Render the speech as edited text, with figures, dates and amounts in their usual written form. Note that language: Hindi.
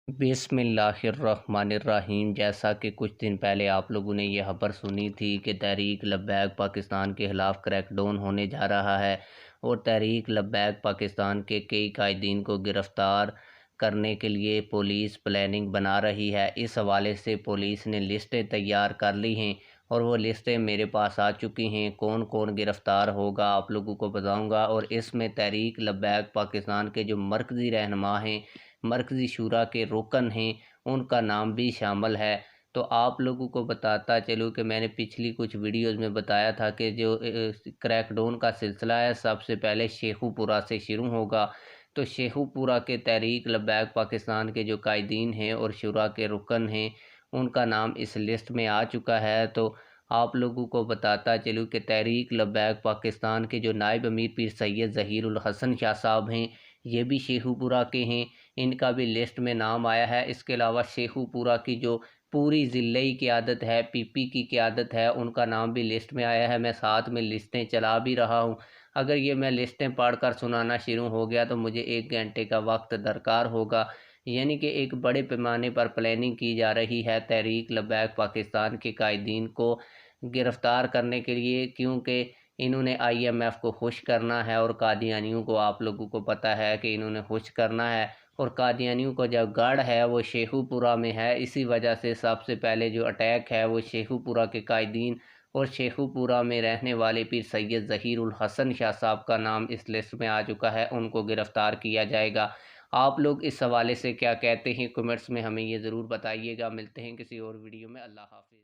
बिस्मिल्लाहिर्रहमानिर्रहीम। जैसा कि कुछ दिन पहले आप लोगों ने ये खबर सुनी थी कि तहरीक लब्बैक पाकिस्तान के ख़िलाफ़ क्रैकडाउन होने जा रहा है और तहरीक लब्बैक पाकिस्तान के कई कायदीन को गिरफ़्तार करने के लिए पुलिस प्लानिंग बना रही है। इस हवाले से पुलिस ने लिस्टें तैयार कर ली हैं और वो लिस्टें मेरे पास आ चुकी हैं। कौन कौन गिरफ़्तार होगा आप लोगों को बताऊंगा। और इसमें तहरीक लब्बैक पाकिस्तान के जो मरकज़ी रहनुमा हैं, मरकज़ी शूरा के रुकन हैं, उनका नाम भी शामिल है। तो आप लोगों को बताता चलूँ कि मैंने पिछली कुछ वीडियोज़ में बताया था कि जो क्रैकडाउन का सिलसिला है सबसे पहले शेखुपुरा से शुरू होगा। तो शेखुपुरा के तहरीक लब्बैक पाकिस्तान के जो कायदीन हैं और शुरा के रुकन हैं, उनका नाम इस लिस्ट में आ चुका है। तो आप लोगों को बताता चलूँ कि तहरीक लब्बैक पाकिस्तान के जो नायब अमीर पीर सैयद ज़हीरुल हसन शाह साहब हैं, ये भी शेखुपुरा के हैं, इनका भी लिस्ट में नाम आया है। इसके अलावा शेखुपुरा की जो पूरी ज़िले की क़यादत है, पीपी की क़यादत है, उनका नाम भी लिस्ट में आया है। मैं साथ में लिस्टें चला भी रहा हूँ। अगर ये मैं लिस्टें पढ़कर सुनाना शुरू हो गया तो मुझे 1 घंटे का वक्त दरकार होगा। यानी कि एक बड़े पैमाने पर प्लानिंग की जा रही है तहरीक लब्बैक पाकिस्तान के कायदीन को गिरफ़्तार करने के लिए, क्योंकि इन्होंने आईएमएफ को खुश करना है और कादियानियों को आप लोगों को पता है कि इन्होंने खुश करना है। और कादियानियों का जो गढ़ है वो शेखुपुरा में है। इसी वजह से सबसे पहले जो अटैक है वो शेखुपुरा के कायदीन और शेखुपुरा में रहने वाले पीर सैयद ज़हीरुल हसन शाह साहब का नाम इस लिस्ट में आ चुका है, उनको गिरफ़्तार किया जाएगा। आप लोग इस हवाले से क्या कहते हैं, कमेंट्स में हमें ये ज़रूर बताइएगा। मिलते हैं किसी और वीडियो में। अल्लाह हाफ़िज़।